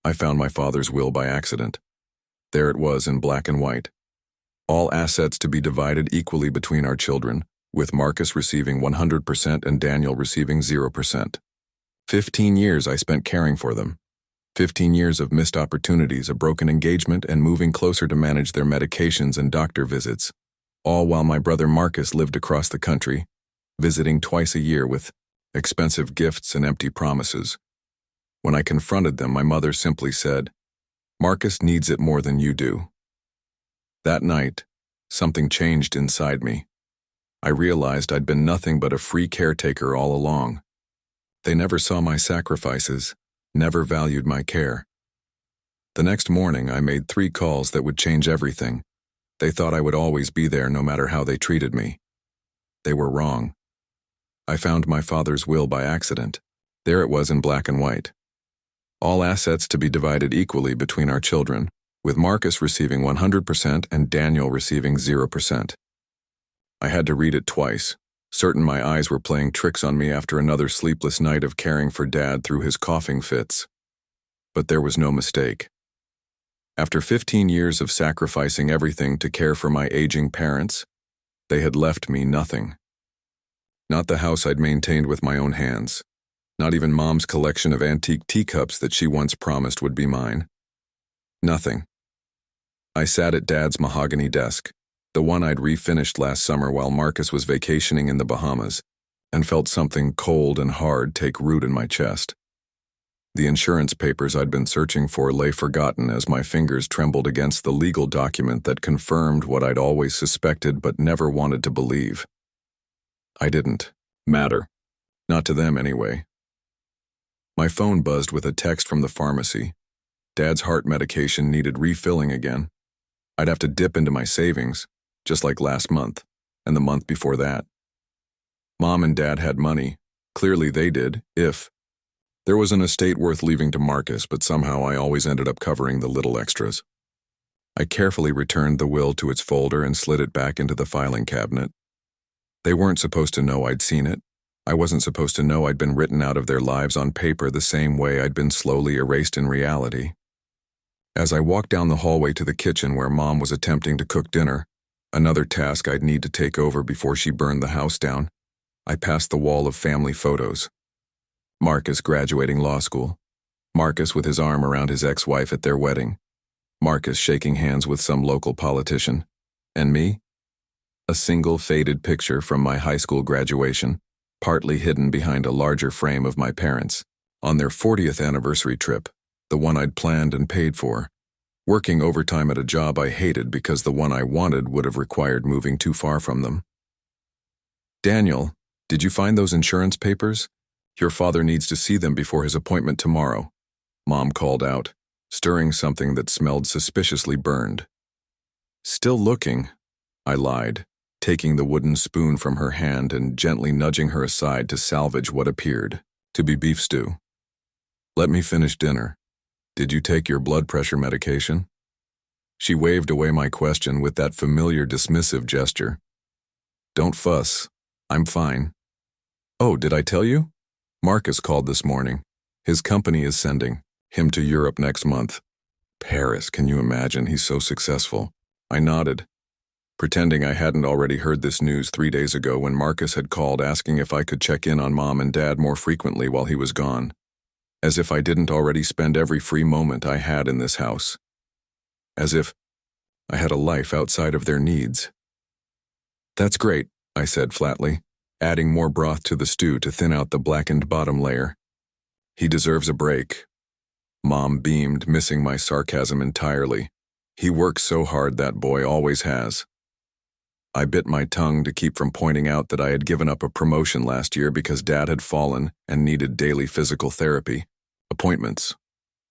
I found my father's will by accident. There it was in black and white. All assets to be divided equally between our children, with Marcus receiving 100% and Daniel receiving 0%. 15 years I spent caring for them. 15 years of missed opportunities, a broken engagement, and moving closer to manage their medications and doctor visits, all while my brother Marcus lived across the country, visiting twice a year with expensive gifts and empty promises. When I confronted them, my mother simply said, "Marcus needs it more than you do." That night, something changed inside me. I realized I'd been nothing but a free caretaker all along. They never saw my sacrifices, never valued my care. The next morning, I made 3 calls that would change everything. They thought I would always be there no matter how they treated me. They were wrong. I found my father's will by accident. There it was in black and white. All assets to be divided equally between our children, with Marcus receiving 100% and Daniel receiving 0%. I had to read it twice, certain my eyes were playing tricks on me after another sleepless night of caring for Dad through his coughing fits. But there was no mistake. After 15 years of sacrificing everything to care for my aging parents, they had left me nothing. Not the house I'd maintained with my own hands. Not even Mom's collection of antique teacups that she once promised would be mine. Nothing. I sat at Dad's mahogany desk, the one I'd refinished last summer while Marcus was vacationing in the Bahamas, and felt something cold and hard take root in my chest. The insurance papers I'd been searching for lay forgotten as my fingers trembled against the legal document that confirmed what I'd always suspected but never wanted to believe. I didn't matter. Not to them anyway. My phone buzzed with a text from the pharmacy. Dad's heart medication needed refilling again. I'd have to dip into my savings, just like last month, and the month before that. Mom and Dad had money. Clearly they did, if. There was an estate worth leaving to Marcus, but somehow I always ended up covering the little extras. I carefully returned the will to its folder and slid it back into the filing cabinet. They weren't supposed to know I'd seen it. I wasn't supposed to know I'd been written out of their lives on paper the same way I'd been slowly erased in reality. As I walked down the hallway to the kitchen where Mom was attempting to cook dinner, another task I'd need to take over before she burned the house down, I passed the wall of family photos. Marcus graduating law school. Marcus with his arm around his ex-wife at their wedding. Marcus shaking hands with some local politician. And me? A single faded picture from my high school graduation, partly hidden behind a larger frame of my parents, on their 40th anniversary trip, the one I'd planned and paid for, working overtime at a job I hated because the one I wanted would have required moving too far from them. "Daniel, did you find those insurance papers? Your father needs to see them before his appointment tomorrow," Mom called out, stirring something that smelled suspiciously burned. "Still looking," I lied, taking the wooden spoon from her hand and gently nudging her aside to salvage what appeared to be beef stew. "Let me finish dinner. Did you take your blood pressure medication?" She waved away my question with that familiar dismissive gesture. "Don't fuss. I'm fine." "Oh, did I tell you? Marcus called this morning. His company is sending him to Europe next month. Paris, can you imagine? He's so successful." I nodded, pretending I hadn't already heard this news 3 days ago when Marcus had called asking if I could check in on Mom and Dad more frequently while he was gone. As if I didn't already spend every free moment I had in this house. As if I had a life outside of their needs. "That's great," I said flatly, adding more broth to the stew to thin out the blackened bottom layer. "He deserves a break." Mom beamed, missing my sarcasm entirely. "He works so hard, that boy always has." I bit my tongue to keep from pointing out that I had given up a promotion last year because Dad had fallen and needed daily physical therapy, appointments,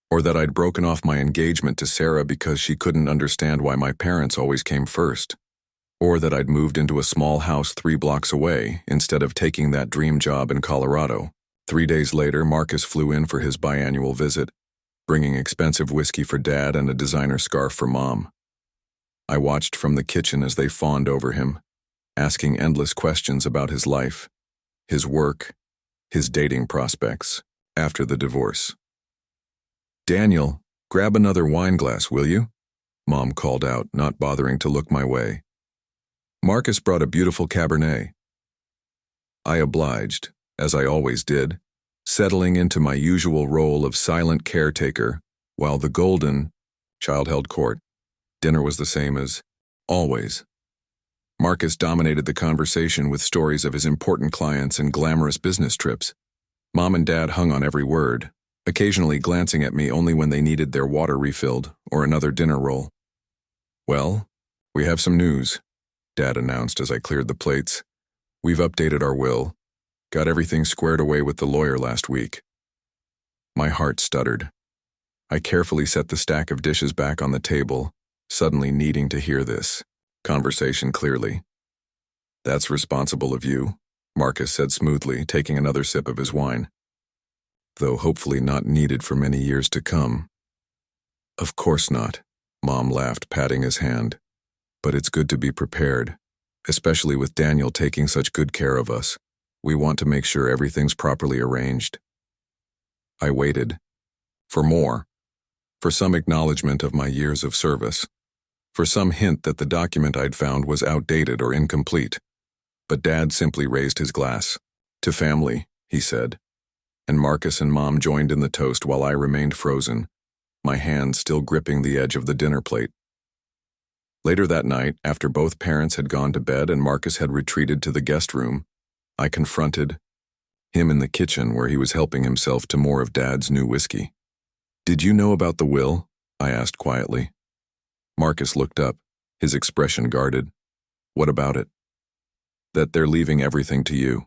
or that I'd broken off my engagement to Sarah because she couldn't understand why my parents always came first, or that I'd moved into a small house 3 blocks away instead of taking that dream job in Colorado. 3 days later, Marcus flew in for his biannual visit, bringing expensive whiskey for Dad and a designer scarf for Mom. I watched from the kitchen as they fawned over him, asking endless questions about his life, his work, his dating prospects after the divorce. "Daniel, Grab another wine glass, will you? Mom called out, not bothering to look my way. Marcus brought a beautiful Cabernet. I obliged, as I always did, settling into my usual role of silent caretaker, while the golden child held court. Dinner was the same as always. Marcus dominated the conversation with stories of his important clients and glamorous business trips. Mom and Dad hung on every word, occasionally glancing at me only when they needed their water refilled or another dinner roll. Well, we have some news, Dad announced as I cleared the plates. We've updated our will, got everything squared away with the lawyer last week. My heart stuttered. I carefully set the stack of dishes back on the table, suddenly needing to hear this conversation clearly. That's responsible of you, Marcus said smoothly, taking another sip of his wine. Though hopefully not needed for many years to come. Of course not, Mom laughed, patting his hand. But it's good to be prepared, especially with Daniel taking such good care of us. We want to make sure everything's properly arranged. I waited. For more. For some acknowledgement of my years of service. For some hint that the document I'd found was outdated or incomplete. But Dad simply raised his glass. To family, he said. And Marcus and Mom joined in the toast while I remained frozen, my hand still gripping the edge of the dinner plate. Later that night, after both parents had gone to bed and Marcus had retreated to the guest room, I confronted him in the kitchen where he was helping himself to more of Dad's new whiskey. Did you know about the will? I asked quietly. Marcus looked up, his expression guarded. What about it? That they're leaving everything to you,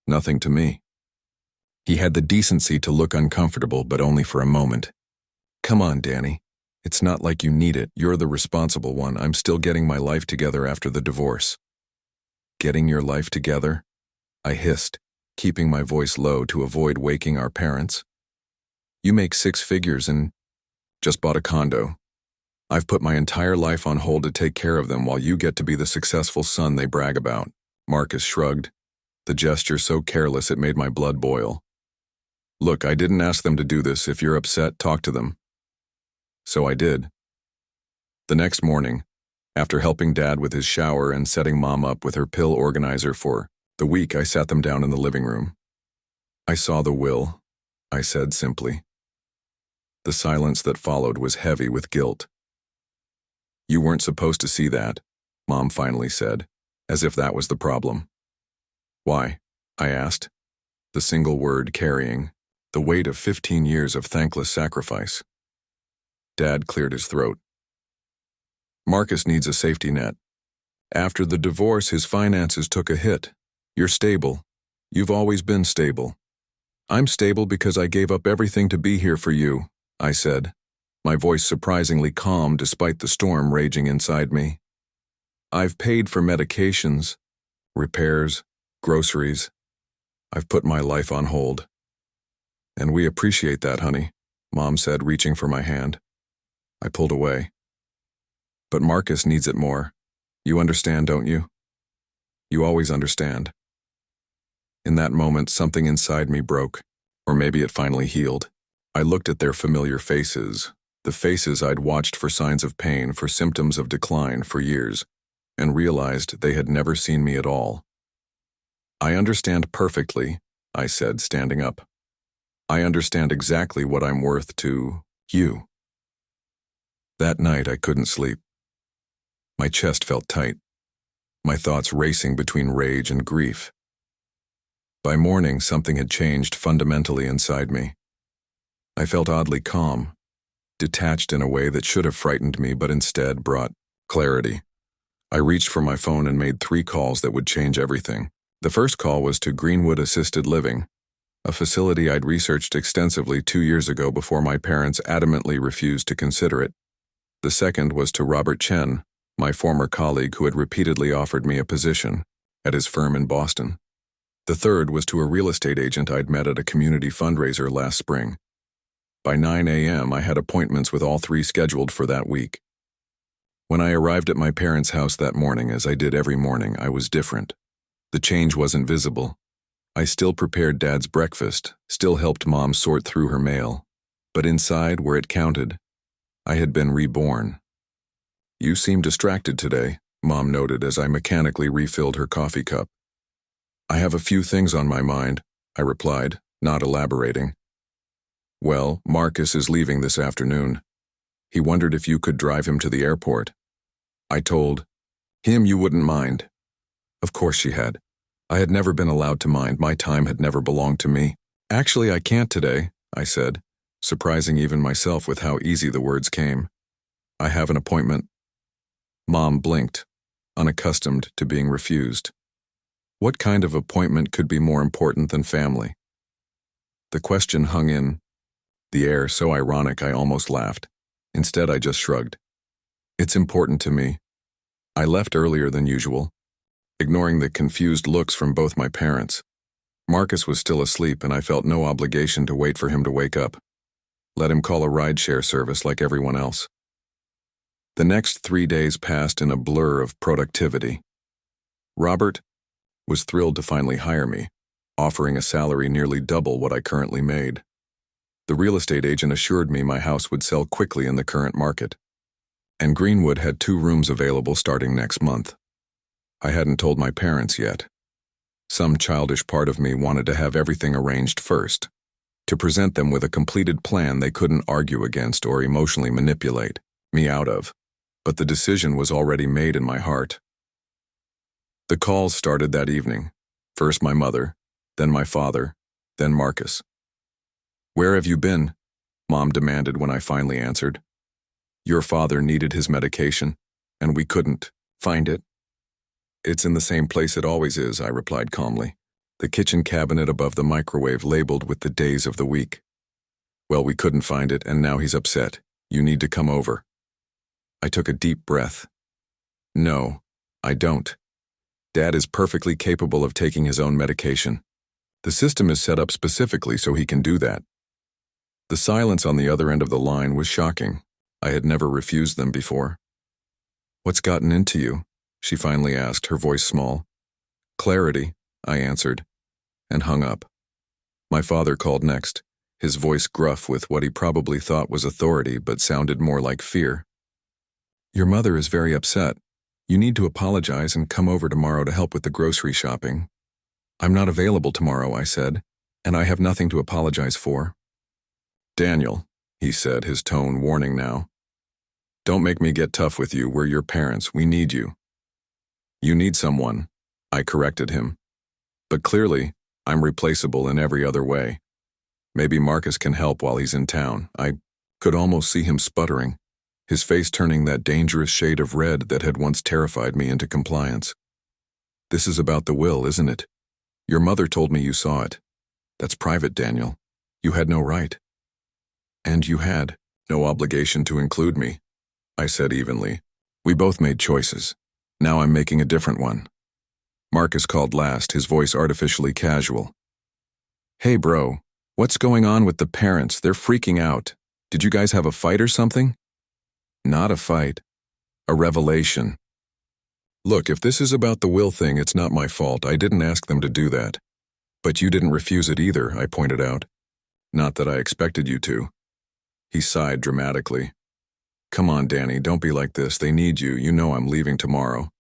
nothing to me. He had the decency to look uncomfortable, but only for a moment. Come on, Danny. It's not like you need it. You're the responsible one. I'm still getting my life together after the divorce. Getting your life together? I hissed, keeping my voice low to avoid waking our parents. You make 6 figures and just bought a condo. I've put my entire life on hold to take care of them while you get to be the successful son they brag about. Marcus shrugged, the gesture so careless it made my blood boil. Look, I didn't ask them to do this. If you're upset, talk to them. So I did. The next morning, after helping Dad with his shower and setting Mom up with her pill organizer for the week, I sat them down in the living room. I saw the will, I said simply. The silence that followed was heavy with guilt. You weren't supposed to see that, Mom finally said, as if that was the problem. Why? I asked, the single word carrying the weight of 15 years of thankless sacrifice. Dad cleared his throat. Marcus needs a safety net. After the divorce, his finances took a hit. You're stable. You've always been stable. I'm stable because I gave up everything to be here for you, I said, my voice surprisingly calm despite the storm raging inside me. I've paid for medications, repairs, groceries. I've put my life on hold. And we appreciate that, honey, Mom said, reaching for my hand. I pulled away. But Marcus needs it more. You understand, don't you? You always understand. In that moment, something inside me broke, or maybe it finally healed. I looked at their familiar faces, the faces I'd watched for signs of pain, for symptoms of decline for years, and realized they had never seen me at all. I understand perfectly, I said, standing up. I understand exactly what I'm worth to you. That night I couldn't sleep. My chest felt tight, my thoughts racing between rage and grief. By morning, something had changed fundamentally inside me. I felt oddly calm, detached in a way that should have frightened me but instead brought clarity. I reached for my phone and made 3 calls that would change everything. The first call was to Greenwood Assisted Living, a facility I'd researched extensively 2 years ago before my parents adamantly refused to consider it. The second was to Robert Chen, my former colleague who had repeatedly offered me a position at his firm in Boston. The third was to a real estate agent I'd met at a community fundraiser last spring. By 9 a.m., I had appointments with all 3 scheduled for that week. When I arrived at my parents' house that morning, as I did every morning, I was different. The change wasn't visible. I still prepared Dad's breakfast, still helped Mom sort through her mail. But inside, where it counted, I had been reborn. You seem distracted today, Mom noted as I mechanically refilled her coffee cup. I have a few things on my mind, I replied, not elaborating. Well, Marcus is leaving this afternoon. He wondered if you could drive him to the airport. I told him you wouldn't mind. Of course she had. I had never been allowed to mind. My time had never belonged to me. Actually, I can't today, I said, surprising even myself with how easy the words came. I have an appointment. Mom blinked, unaccustomed to being refused. What kind of appointment could be more important than family? The question hung in the air so ironic I almost laughed. Instead, I just shrugged. It's important to me. I left earlier than usual, ignoring the confused looks from both my parents. Marcus was still asleep and I felt no obligation to wait for him to wake up. Let him call a rideshare service like everyone else. The next 3 days passed in a blur of productivity. Robert was thrilled to finally hire me, offering a salary nearly double what I currently made. The real estate agent assured me my house would sell quickly in the current market, and Greenwood had 2 rooms available starting next month. I hadn't told my parents yet. Some childish part of me wanted to have everything arranged first, to present them with a completed plan they couldn't argue against or emotionally manipulate me out of, but the decision was already made in my heart. The calls started that evening. First my mother, then my father, then Marcus. Where have you been? Mom demanded when I finally answered. Your father needed his medication, and we couldn't find it. It's in the same place it always is, I replied calmly. The kitchen cabinet above the microwave labeled with the days of the week. Well, we couldn't find it, and now he's upset. You need to come over. I took a deep breath. No, I don't. Dad is perfectly capable of taking his own medication. The system is set up specifically so he can do that. The silence on the other end of the line was shocking. I had never refused them before. What's gotten into you? She finally asked, her voice small. Clarity, I answered, and hung up. My father called next, his voice gruff with what he probably thought was authority but sounded more like fear. Your mother is very upset. You need to apologize and come over tomorrow to help with the grocery shopping. I'm not available tomorrow, I said, and I have nothing to apologize for. Daniel, he said, his tone warning now. Don't make me get tough with you. We're your parents. We need you. You need someone, I corrected him. But clearly, I'm replaceable in every other way. Maybe Marcus can help while he's in town. I could almost see him sputtering, his face turning that dangerous shade of red that had once terrified me into compliance. This is about the will, isn't it? Your mother told me you saw it. That's private, Daniel. You had no right. And you had no obligation to include me, I said evenly. We both made choices. Now I'm making a different one. Marcus called last, his voice artificially casual. Hey bro, what's going on with the parents? They're freaking out. Did you guys have a fight or something? Not a fight. A revelation. Look, if this is about the will thing, it's not my fault. I didn't ask them to do that. But you didn't refuse it either, I pointed out. Not that I expected you to. He sighed dramatically. Come on, Danny, don't be like this. They need you. You know I'm leaving tomorrow.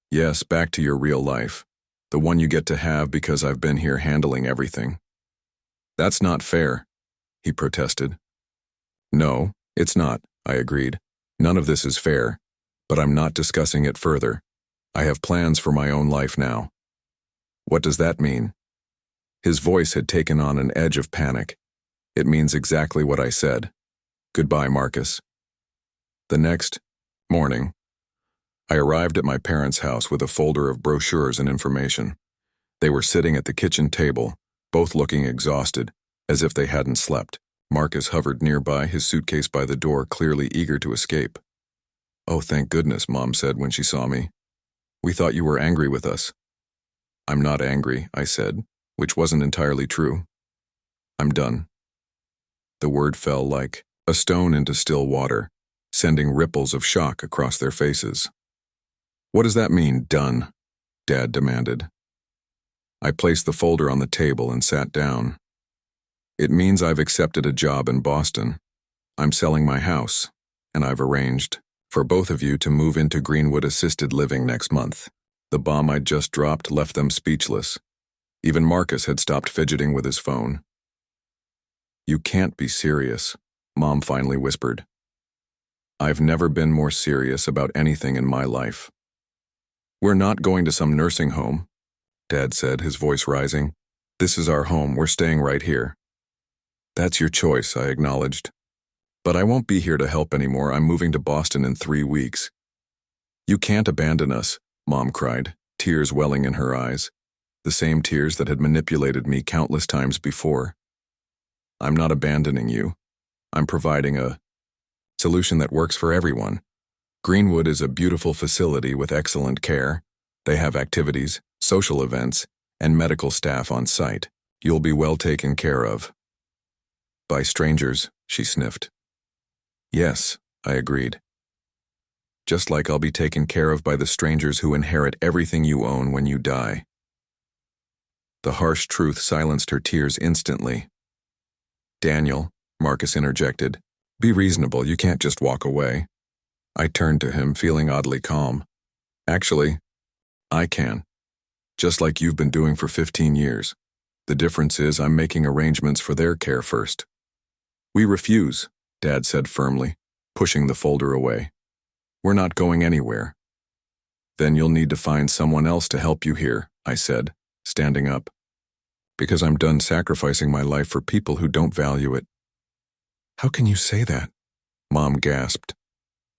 Yes, back to your real life. The one you get to have because I've been here handling everything. That's not fair, he protested. No, it's not, I agreed. None of this is fair, but I'm not discussing it further. I have plans for my own life now. What does that mean? His voice had taken on an edge of panic. It means exactly what I said. Goodbye, Marcus. The next morning, I arrived at my parents' house with a folder of brochures and information. They were sitting at the kitchen table, both looking exhausted, as if they hadn't slept. Marcus hovered nearby, his suitcase by the door, clearly eager to escape. Oh, thank goodness, Mom said when she saw me. We thought you were angry with us. I'm not angry, I said, which wasn't entirely true. I'm done. The word fell like a stone into still water, sending ripples of shock across their faces. What does that mean, done? Dad demanded. I placed the folder on the table and sat down. It means I've accepted a job in Boston. I'm selling my house, and I've arranged for both of you to move into Greenwood assisted living next month. The bomb I'd just dropped left them speechless. Even Marcus had stopped fidgeting with his phone. You can't be serious, Mom finally whispered. I've never been more serious about anything in my life. We're not going to some nursing home, Dad said, his voice rising. This is our home. We're staying right here. That's your choice, I acknowledged. But I won't be here to help anymore. I'm moving to Boston in 3 weeks. You can't abandon us, Mom cried, tears welling in her eyes, the same tears that had manipulated me countless times before. I'm not abandoning you. I'm providing a solution that works for everyone. Greenwood is a beautiful facility with excellent care. They have activities, social events, and medical staff on site. You'll be well taken care of. By strangers, she sniffed. Yes, I agreed. Just like I'll be taken care of by the strangers who inherit everything you own when you die. The harsh truth silenced her tears instantly. Daniel, Marcus interjected, be reasonable, you can't just walk away. I turned to him, feeling oddly calm. Actually, I can. Just like you've been doing for 15 years. The difference is I'm making arrangements for their care first. We refuse, Dad said firmly, pushing the folder away. We're not going anywhere. Then you'll need to find someone else to help you here, I said, standing up. Because I'm done sacrificing my life for people who don't value it. How can you say that? Mom gasped.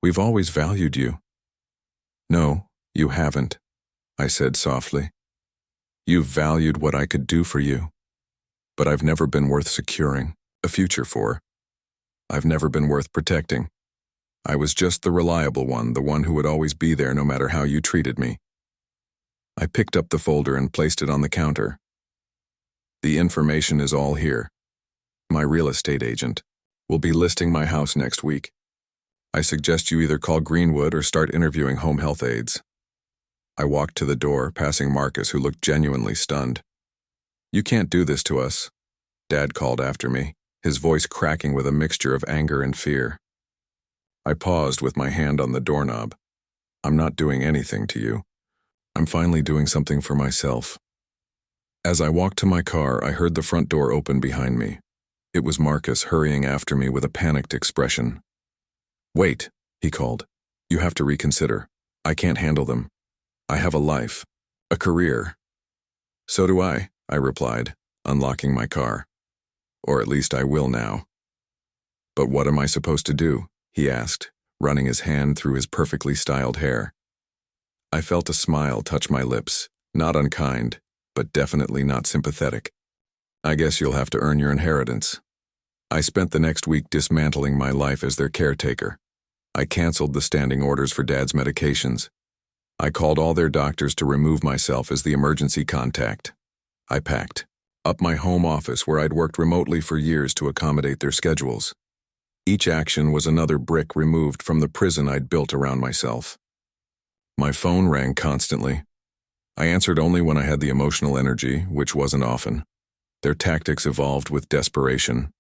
We've always valued you. No, you haven't, I said softly. You've valued what I could do for you. But I've never been worth securing a future for. I've never been worth protecting. I was just the reliable one, the one who would always be there no matter how you treated me. I picked up the folder and placed it on the counter. The information is all here. My real estate agent will be listing my house next week. I suggest you either call Greenwood or start interviewing home health aides. I walked to the door, passing Marcus, who looked genuinely stunned. You can't do this to us, Dad called after me, his voice cracking with a mixture of anger and fear. I paused with my hand on the doorknob. I'm not doing anything to you. I'm finally doing something for myself. As I walked to my car, I heard the front door open behind me. It was Marcus hurrying after me with a panicked expression. Wait, he called. You have to reconsider. I can't handle them. I have a life, a career. So do I replied, unlocking my car. Or at least I will now. But what am I supposed to do? He asked, running his hand through his perfectly styled hair. I felt a smile touch my lips, not unkind, but definitely not sympathetic. I guess you'll have to earn your inheritance. I spent the next week dismantling my life as their caretaker. I canceled the standing orders for Dad's medications. I called all their doctors to remove myself as the emergency contact. I packed up my home office where I'd worked remotely for years to accommodate their schedules. Each action was another brick removed from the prison I'd built around myself. My phone rang constantly. I answered only when I had the emotional energy, which wasn't often. Their tactics evolved with desperation.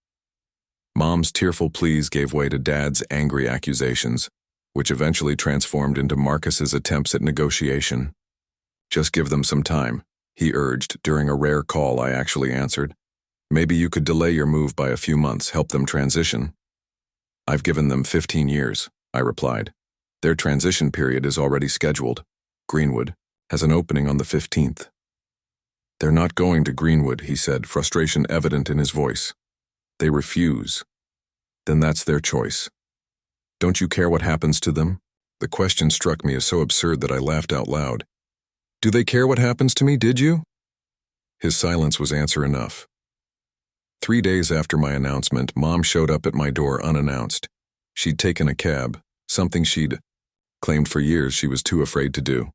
Mom's tearful pleas gave way to Dad's angry accusations, which eventually transformed into Marcus's attempts at negotiation. Just give them some time, he urged during a rare call I actually answered. Maybe you could delay your move by a few months, help them transition. I've given them 15 years, I replied. Their transition period is already scheduled. Greenwood has an opening on the 15th. They're not going to Greenwood, he said, frustration evident in his voice. They refuse. Then that's their choice. Don't you care what happens to them? The question struck me as so absurd that I laughed out loud. Do they care what happens to me, did you? His silence was answer enough. 3 days after my announcement, Mom showed up at my door unannounced. She'd taken a cab, something she'd claimed for years she was too afraid to do.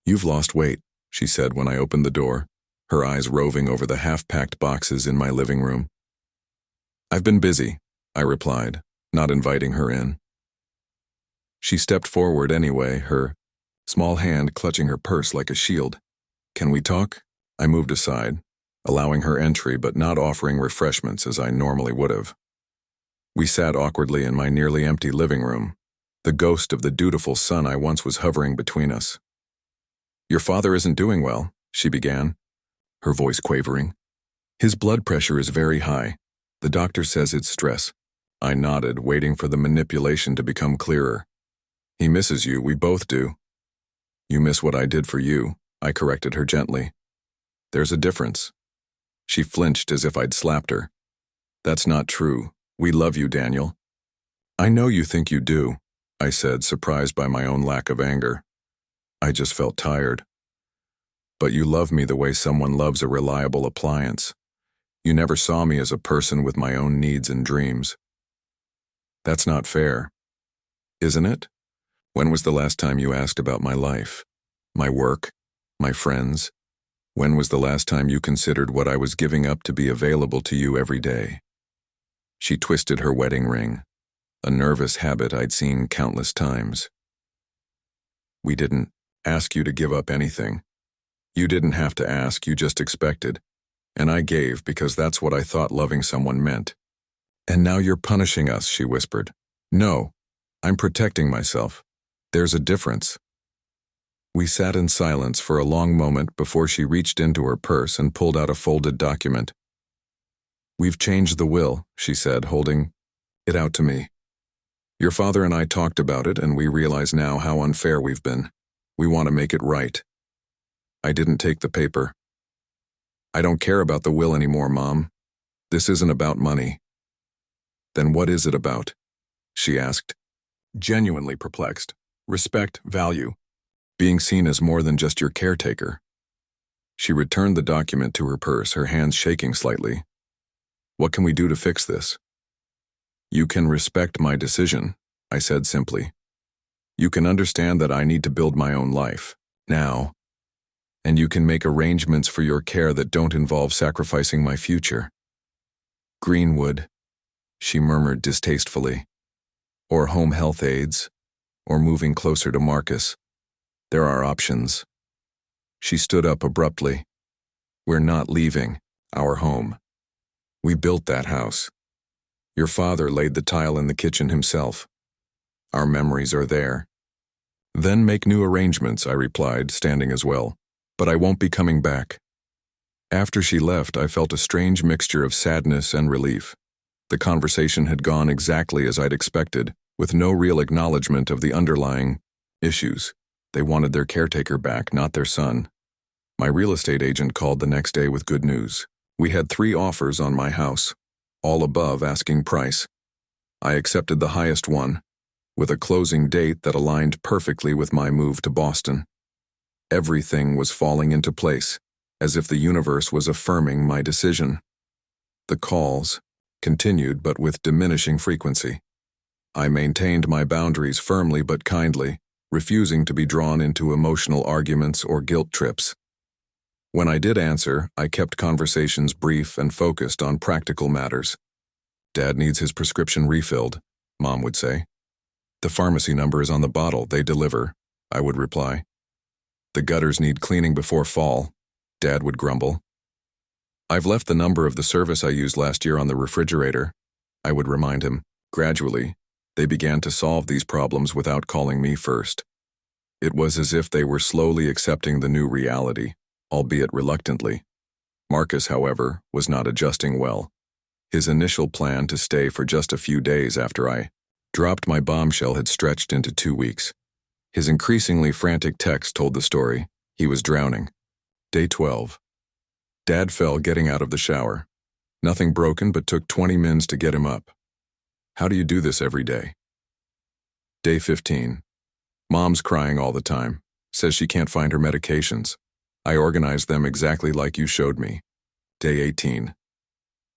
You've lost weight, she said when I opened the door, her eyes roving over the half-packed boxes in my living room. I've been busy, I replied, not inviting her in. She stepped forward anyway, her small hand clutching her purse like a shield. Can we talk? I moved aside, allowing her entry but not offering refreshments as I normally would have. We sat awkwardly in my nearly empty living room, the ghost of the dutiful son I once was hovering between us. "Your father isn't doing well," she began, her voice quavering. "His blood pressure is very high. The doctor says it's stress." I nodded, waiting for the manipulation to become clearer. "He misses you, we both do." "You miss what I did for you," I corrected her gently. "There's a difference." She flinched as if I'd slapped her. "That's not true. We love you, Daniel." "I know you think you do," I said, surprised by my own lack of anger. I just felt tired. "But you love me the way someone loves a reliable appliance. You never saw me as a person with my own needs and dreams." "That's not fair." "Isn't it? When was the last time you asked about my life, my work, my friends? When was the last time you considered what I was giving up to be available to you every day?" She twisted her wedding ring, a nervous habit I'd seen countless times. "We didn't ask you to give up anything. You didn't have to ask, you just expected. And I gave because that's what I thought loving someone meant." "And now you're punishing us," she whispered. "No, I'm protecting myself. There's a difference." We sat in silence for a long moment before she reached into her purse and pulled out a folded document. "We've changed the will," she said, holding it out to me. "Your father and I talked about it, and we realize now how unfair we've been. We want to make it right." I didn't take the paper. "I don't care about the will anymore, Mom. This isn't about money." "Then what is it about?" she asked, genuinely perplexed. "Respect, value. Being seen as more than just your caretaker." She returned the document to her purse, her hands shaking slightly. "What can we do to fix this?" "You can respect my decision," I said simply. "You can understand that I need to build my own life, now. And you can make arrangements for your care that don't involve sacrificing my future." "Greenwood," she murmured distastefully. "Or home health aides, or moving closer to Marcus. There are options." She stood up abruptly. "We're not leaving our home. We built that house. Your father laid the tile in the kitchen himself. Our memories are there." "Then make new arrangements," I replied, standing as well. "But I won't be coming back." After she left, I felt a strange mixture of sadness and relief. The conversation had gone exactly as I'd expected, with no real acknowledgement of the underlying issues. They wanted their caretaker back, not their son. My real estate agent called the next day with good news. We had 3 offers on my house, all above asking price. I accepted the highest one, with a closing date that aligned perfectly with my move to Boston. Everything was falling into place, as if the universe was affirming my decision. The calls continued, but with diminishing frequency. I maintained my boundaries firmly but kindly, refusing to be drawn into emotional arguments or guilt trips. When I did answer, I kept conversations brief and focused on practical matters. "Dad needs his prescription refilled," Mom would say. "The pharmacy number is on the bottle, they deliver," I would reply. "The gutters need cleaning before fall," Dad would grumble. "I've left the number of the service I used last year on the refrigerator," I would remind him. Gradually, they began to solve these problems without calling me first. It was as if they were slowly accepting the new reality, albeit reluctantly. Marcus, however, was not adjusting well. His initial plan to stay for just a few days after I dropped my bombshell had stretched into 2 weeks. His increasingly frantic text told the story. He was drowning. Day 12. Dad fell getting out of the shower. Nothing broken, but took 20 mins to get him up. "How do you do this every day?" Day 15. Mom's crying all the time. Says she can't find her medications. I organized them exactly like you showed me. Day 18.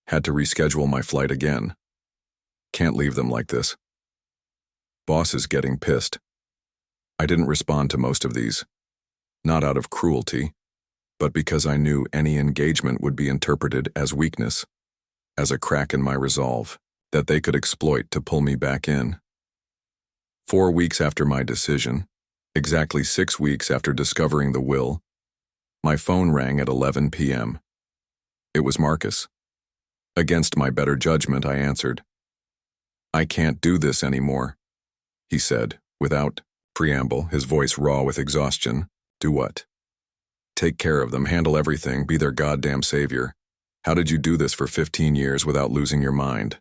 Had to reschedule my flight again. Can't leave them like this. Boss is getting pissed. I didn't respond to most of these. Not out of cruelty, but because I knew any engagement would be interpreted as weakness, as a crack in my resolve that they could exploit to pull me back in. 4 weeks after my decision, exactly 6 weeks after discovering the will, my phone rang at 11 p.m. It was Marcus. Against my better judgment, I answered. I can't do this anymore, he said, without preamble, his voice raw with exhaustion. Do what? Take care of them, handle everything, be their goddamn savior. How did you do this for 15 years without losing your mind?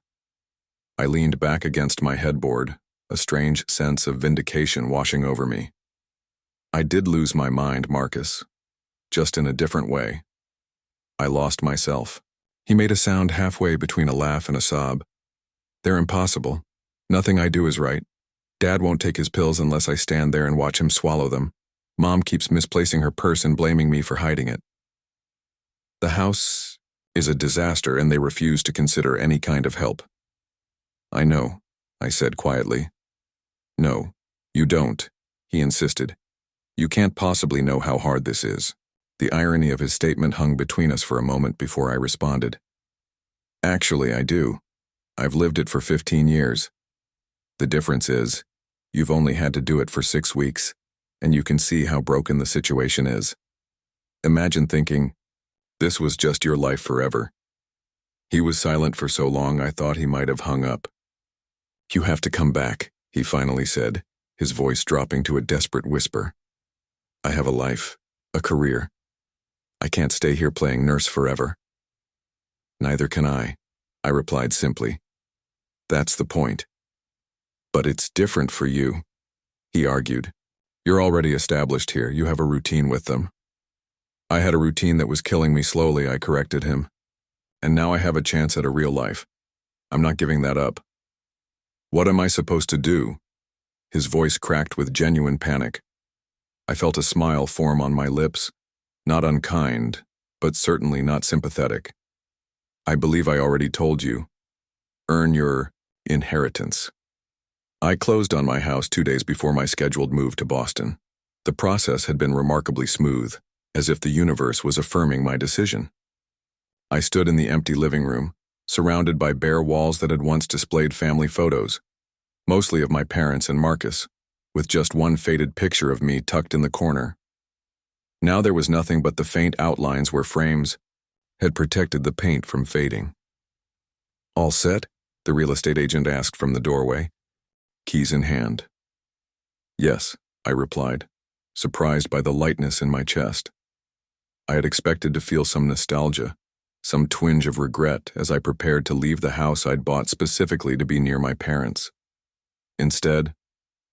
I leaned back against my headboard, a strange sense of vindication washing over me. I did lose my mind, Marcus, just in a different way. I lost myself. He made a sound halfway between a laugh and a sob. They're impossible. Nothing I do is right. Dad won't take his pills unless I stand there and watch him swallow them. Mom keeps misplacing her purse and blaming me for hiding it. The house is a disaster and they refuse to consider any kind of help. I know, I said quietly. No, you don't, he insisted. You can't possibly know how hard this is. The irony of his statement hung between us for a moment before I responded. Actually, I do. I've lived it for 15 years. The difference is, you've only had to do it for 6 weeks, and you can see how broken the situation is. Imagine thinking, this was just your life forever. He was silent for so long I thought he might have hung up. You have to come back, he finally said, his voice dropping to a desperate whisper. I have a life, a career. I can't stay here playing nurse forever. Neither can I replied simply. That's the point. But it's different for you, he argued. You're already established here, you have a routine with them. I had a routine that was killing me slowly, I corrected him. And now I have a chance at a real life. I'm not giving that up. What am I supposed to do? His voice cracked with genuine panic. I felt a smile form on my lips, not unkind, but certainly not sympathetic. I believe I already told you. Earn your inheritance. I closed on my house 2 days before my scheduled move to Boston. The process had been remarkably smooth, as if the universe was affirming my decision. I stood in the empty living room, surrounded by bare walls that had once displayed family photos, mostly of my parents and Marcus, with just one faded picture of me tucked in the corner. Now there was nothing but the faint outlines where frames had protected the paint from fading. All set? The real estate agent asked from the doorway, keys in hand. Yes, I replied, surprised by the lightness in my chest. I had expected to feel some nostalgia, some twinge of regret as I prepared to leave the house I'd bought specifically to be near my parents. Instead,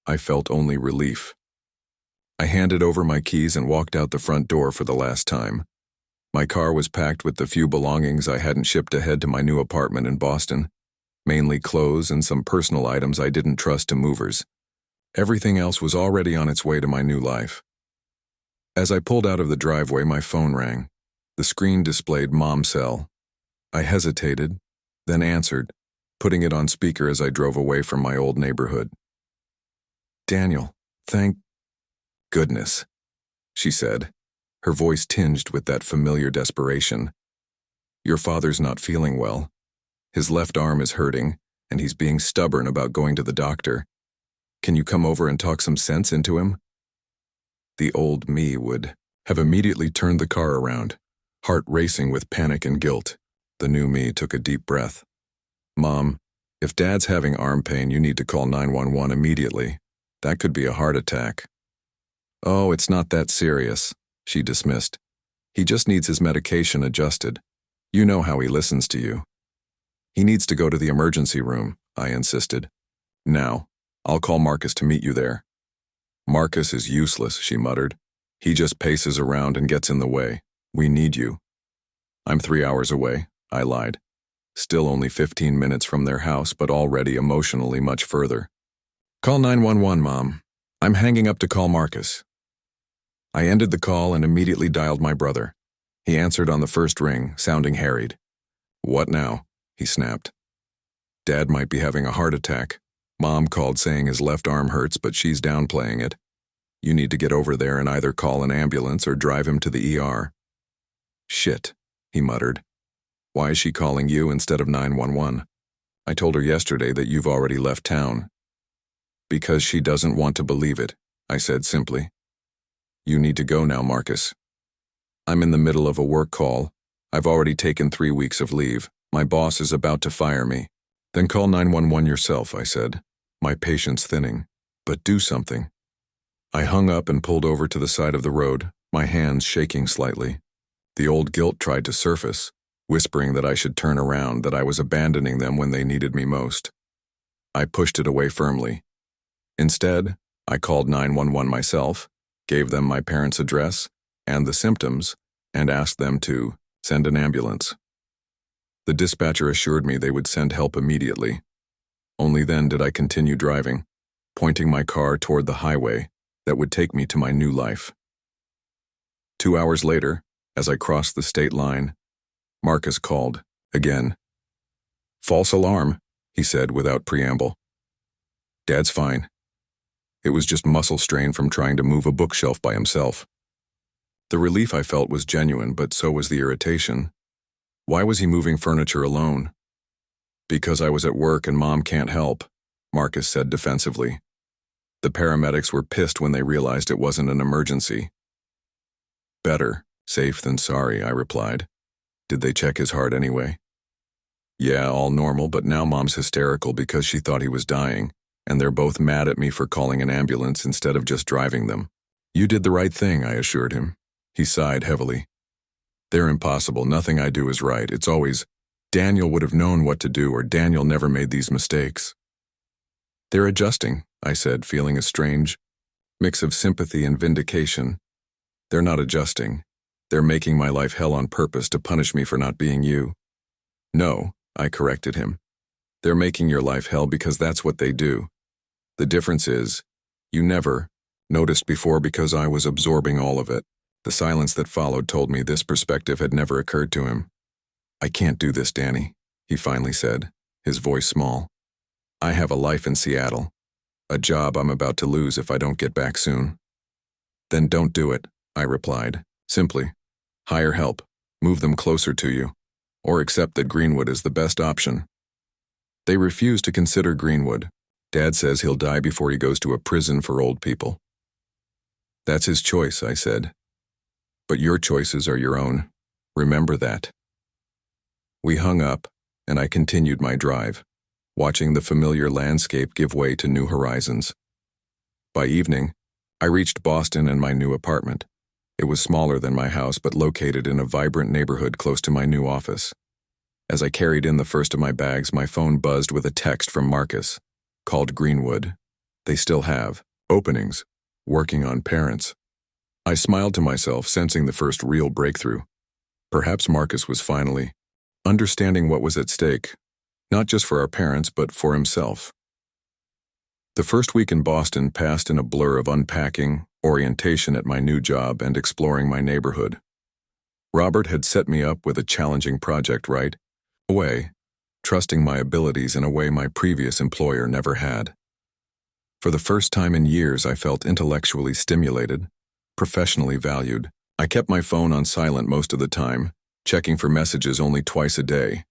I felt only relief. I handed over my keys and walked out the front door for the last time. My car was packed with the few belongings I hadn't shipped ahead to my new apartment in Boston, mainly clothes and some personal items I didn't trust to movers. Everything else was already on its way to my new life. As I pulled out of the driveway, my phone rang. The screen displayed Mom Cell. I hesitated, then answered, putting it on speaker as I drove away from my old neighborhood. Daniel, thank goodness, she said, her voice tinged with that familiar desperation. Your father's not feeling well. His left arm is hurting, and he's being stubborn about going to the doctor. Can you come over and talk some sense into him? The old me would have immediately turned the car around, heart racing with panic and guilt. The new me took a deep breath. Mom, if Dad's having arm pain, you need to call 911 immediately. That could be a heart attack. Oh, it's not that serious, she dismissed. He just needs his medication adjusted. You know how he listens to you. He needs to go to the emergency room, I insisted. Now, I'll call Marcus to meet you there. Marcus is useless, she muttered. He just paces around and gets in the way. We need you. I'm 3 hours away, I lied. Still only 15 minutes from their house, but already emotionally much further. Call 911, Mom. I'm hanging up to call Marcus. I ended the call and immediately dialed my brother. He answered on the first ring, sounding harried. What now? He snapped. Dad might be having a heart attack. Mom called saying his left arm hurts, but she's downplaying it. You need to get over there and either call an ambulance or drive him to the ER. Shit, he muttered. Why is she calling you instead of 911? I told her yesterday that you've already left town. Because she doesn't want to believe it, I said simply. You need to go now, Marcus. I'm in the middle of a work call. I've already taken 3 weeks of leave. My boss is about to fire me. Then call 911 yourself, I said, my patience thinning. But do something. I hung up and pulled over to the side of the road, my hands shaking slightly. The old guilt tried to surface, whispering that I should turn around, that I was abandoning them when they needed me most. I pushed it away firmly. Instead, I called 911 myself, gave them my parents' address and the symptoms, and asked them to send an ambulance. The dispatcher assured me they would send help immediately. Only then did I continue driving, pointing my car toward the highway that would take me to my new life. 2 hours later, as I crossed the state line, Marcus called, again. "False alarm," he said without preamble. "Dad's fine. It was just muscle strain from trying to move a bookshelf by himself." The relief I felt was genuine, but so was the irritation. Why was he moving furniture alone? "Because I was at work and Mom can't help," Marcus said defensively. The paramedics were pissed when they realized it wasn't an emergency. "Better safe than sorry," I replied. "Did they check his heart anyway?" "Yeah, all normal, but now Mom's hysterical because she thought he was dying, and they're both mad at me for calling an ambulance instead of just driving them." "You did the right thing," I assured him. He sighed heavily. "They're impossible. Nothing I do is right. It's always, Daniel would have known what to do, or Daniel never made these mistakes." "They're adjusting," I said, feeling a strange mix of sympathy and vindication. "They're not adjusting. They're making my life hell on purpose to punish me for not being you." "No," I corrected him. "They're making your life hell because that's what they do. The difference is, you never noticed before because I was absorbing all of it." The silence that followed told me this perspective had never occurred to him. "I can't do this, Danny," he finally said, his voice small. "I have a life in Seattle, a job I'm about to lose if I don't get back soon." "Then don't do it," I replied, simply. "Hire help, move them closer to you, or accept that Greenwood is the best option." They refuse to consider Greenwood. Dad says he'll die before he goes to a prison for old people. "That's his choice," I said. "But your choices are your own. Remember that." We hung up, and I continued my drive, watching the familiar landscape give way to new horizons. By evening, I reached Boston and my new apartment. It was smaller than my house, but located in a vibrant neighborhood close to my new office. As I carried in the first of my bags, my phone buzzed with a text from Marcus. Called Greenwood. They still have openings. Working on parents. I smiled to myself, sensing the first real breakthrough. Perhaps Marcus was finally understanding what was at stake, not just for our parents, but for himself. The first week in Boston passed in a blur of unpacking, orientation at my new job, and exploring my neighborhood. Robert had set me up with a challenging project right away, trusting my abilities in a way my previous employer never had. For the first time in years, I felt intellectually stimulated, professionally valued. I kept my phone on silent most of the time, checking for messages only twice a day.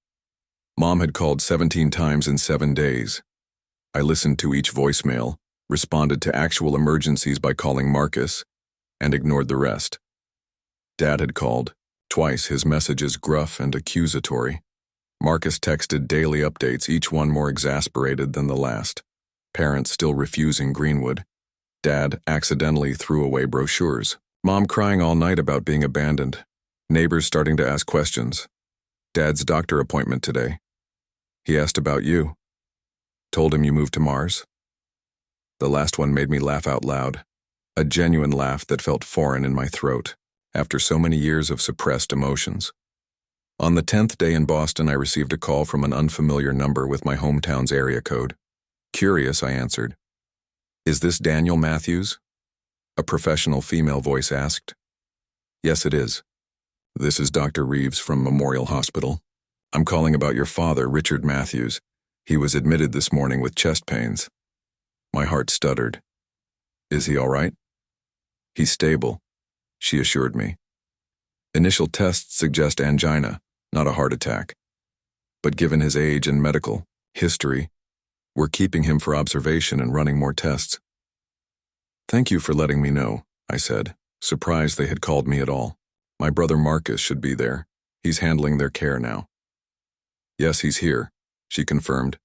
Mom had called 17 times in 7 days. I listened to each voicemail, responded to actual emergencies by calling Marcus, and ignored the rest. Dad had called, twice, his messages gruff and accusatory. Marcus texted daily updates, each one more exasperated than the last. Parents still refusing Greenwood. Dad accidentally threw away brochures. Mom crying all night about being abandoned. Neighbors starting to ask questions. Dad's doctor appointment today. He asked about you. Told him you moved to Mars. The last one made me laugh out loud. A genuine laugh that felt foreign in my throat, after so many years of suppressed emotions. On the 10th day in Boston, I received a call from an unfamiliar number with my hometown's area code. Curious, I answered. "Is this Daniel Matthews?" A professional female voice asked. "Yes, it is. This is Dr. Reeves from Memorial Hospital. I'm calling about your father, Richard Matthews. He was admitted this morning with chest pains." My heart stuttered. "Is he all right?" "He's stable," she assured me. "Initial tests suggest angina, not a heart attack. But given his age and medical history, we're keeping him for observation and running more tests." "Thank you for letting me know," I said, surprised they had called me at all. "My brother Marcus should be there. He's handling their care now." "Yes, he's here," she confirmed,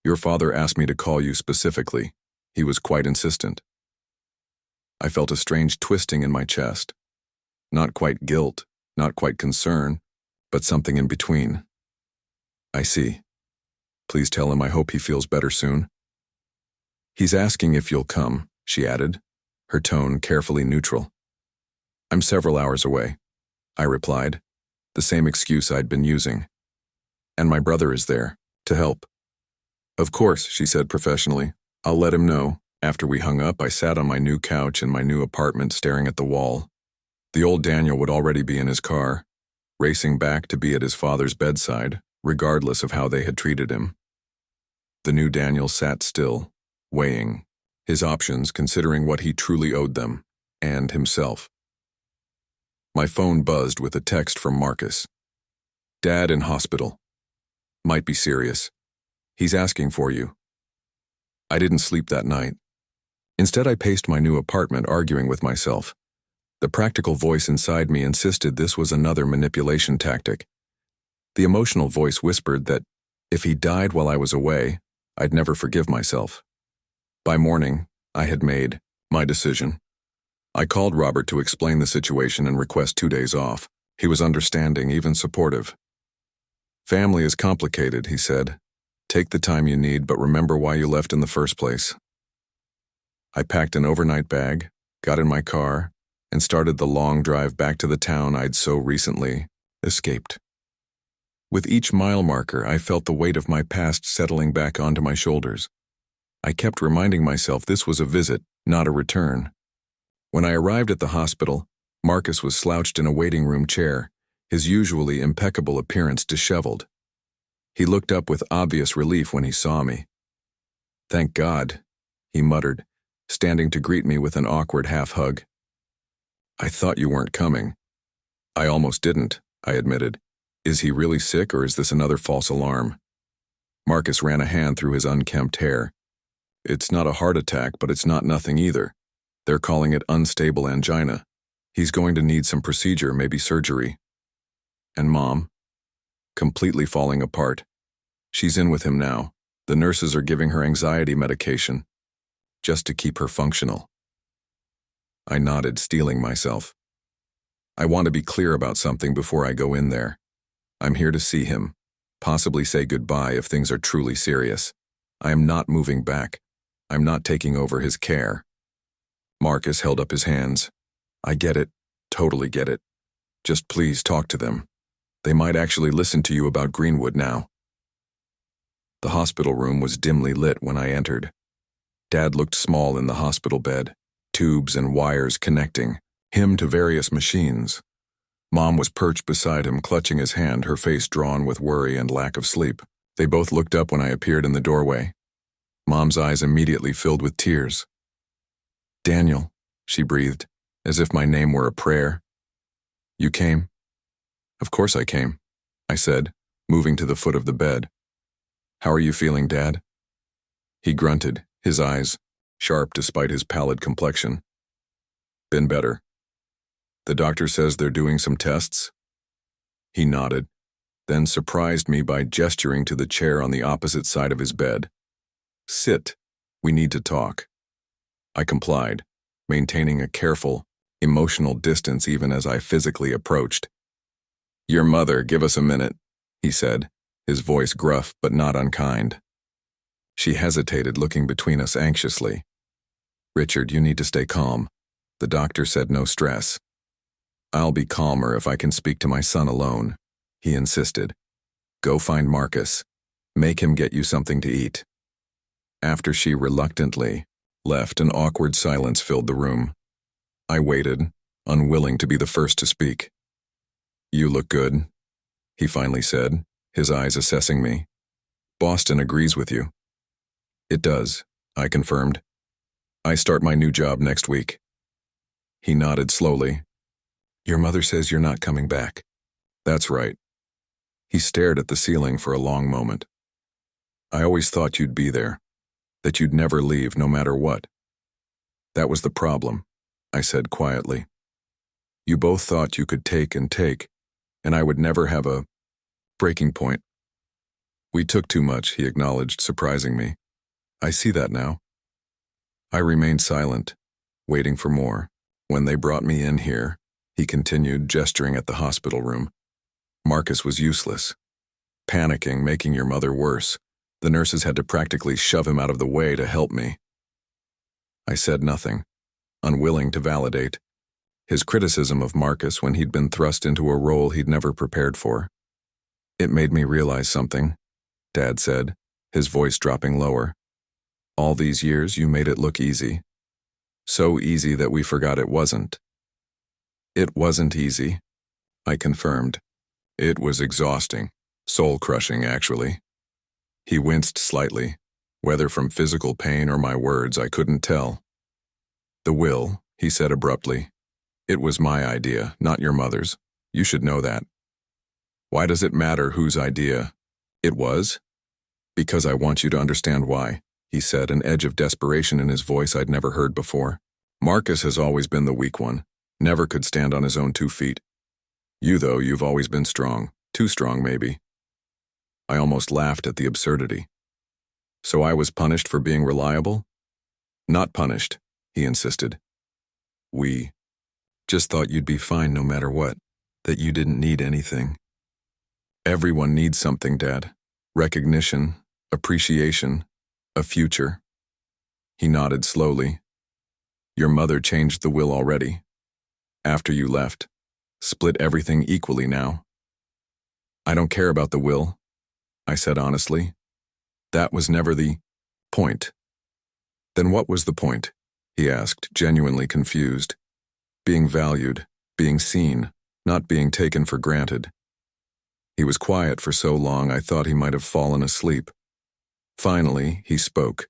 Your father asked me to call you specifically. He was quite insistent. I felt a strange twisting in my chest. Not quite guilt, not quite concern, but something in between. I see. Please tell him I hope he feels better soon. He's asking if you'll come, she added, her tone carefully neutral. I'm several hours away, I replied, the same excuse I'd been using. And my brother is there, to help. Of course, she said professionally. I'll let him know. After we hung up, I sat on my new couch in my new apartment staring at the wall. The old Daniel would already be in his car, racing back to be at his father's bedside, regardless of how they had treated him. The new Daniel sat still, weighing his options, considering what he truly owed them, and himself. My phone buzzed with a text from Marcus. Dad in hospital. Might be serious. He's asking for you. I didn't sleep that night. Instead, I paced my new apartment, arguing with myself. The practical voice inside me insisted this was another manipulation tactic. The emotional voice whispered that if he died while I was away, I'd never forgive myself. By morning, I had made my decision. I called Robert to explain the situation and request 2 days off. He was understanding, even supportive. Family is complicated, he said. Take the time you need, but remember why you left in the first place. I packed an overnight bag, got in my car, and started the long drive back to the town I'd so recently escaped. With each mile marker, I felt the weight of my past settling back onto my shoulders. I kept reminding myself this was a visit, not a return. When I arrived at the hospital, Marcus was slouched in a waiting room chair, his usually impeccable appearance disheveled. He looked up with obvious relief when he saw me. Thank God, he muttered, standing to greet me with an awkward half-hug. I thought you weren't coming. I almost didn't, I admitted. Is he really sick, or is this another false alarm? Marcus ran a hand through his unkempt hair. It's not a heart attack, but it's not nothing either. They're calling it unstable angina. He's going to need some procedure, maybe surgery. And Mom? Completely falling apart. She's in with him now. The nurses are giving her anxiety medication, just to keep her functional. I nodded, steeling myself. I want to be clear about something before I go in there. I'm here to see him, possibly say goodbye if things are truly serious. I am not moving back. I'm not taking over his care. Marcus held up his hands. I get it, totally get it. Just please talk to them. They might actually listen to you about Greenwood now. The hospital room was dimly lit when I entered. Dad looked small in the hospital bed, tubes and wires connecting him to various machines. Mom was perched beside him, clutching his hand, her face drawn with worry and lack of sleep. They both looked up when I appeared in the doorway. Mom's eyes immediately filled with tears. Daniel, she breathed, as if my name were a prayer. You came? Of course I came, I said, moving to the foot of the bed. How are you feeling, Dad? He grunted, his eyes sharp despite his pallid complexion. Been better. The doctor says they're doing some tests? He nodded, then surprised me by gesturing to the chair on the opposite side of his bed. Sit. We need to talk. I complied, maintaining a careful, emotional distance even as I physically approached. Your mother, give us a minute, he said, his voice gruff but not unkind. She hesitated, looking between us anxiously. Richard, you need to stay calm. The doctor said no stress. I'll be calmer if I can speak to my son alone, he insisted. Go find Marcus. Make him get you something to eat. After she reluctantly left, an awkward silence filled the room. I waited, unwilling to be the first to speak. You look good, he finally said, his eyes assessing me. Boston agrees with you. It does, I confirmed. I start my new job next week. He nodded slowly. Your mother says you're not coming back. That's right. He stared at the ceiling for a long moment. I always thought you'd be there, that you'd never leave no matter what. That was the problem, I said quietly. You both thought you could take, and I would never have a breaking point. We took too much, he acknowledged, surprising me. I see that now. I remained silent, waiting for more. When they brought me in here, he continued, gesturing at the hospital room. Marcus was useless. Panicking, making your mother worse. The nurses had to practically shove him out of the way to help me. I said nothing, unwilling to validate his criticism of Marcus when he'd been thrust into a role he'd never prepared for. It made me realize something, Dad said, his voice dropping lower. All these years you made it look easy. So easy that we forgot it wasn't. It wasn't easy, I confirmed. It was exhausting, soul-crushing actually. He winced slightly, whether from physical pain or my words I couldn't tell. The will, he said abruptly. It was my idea, not your mother's. You should know that. Why does it matter whose idea it was? Because I want you to understand why, he said, an edge of desperation in his voice I'd never heard before. Marcus has always been the weak one, never could stand on his own 2 feet. You, though, you've always been strong, too strong maybe. I almost laughed at the absurdity. So I was punished for being reliable? Not punished, he insisted. We just thought you'd be fine no matter what, that you didn't need anything. Everyone needs something, Dad. Recognition, appreciation, a future. He nodded slowly. Your mother changed the will already. After you left. Split everything equally now. I don't care about the will, I said honestly. That was never the point. Then what was the point? He asked, genuinely confused. Being valued, being seen, not being taken for granted. He was quiet for so long I thought he might have fallen asleep. Finally, he spoke,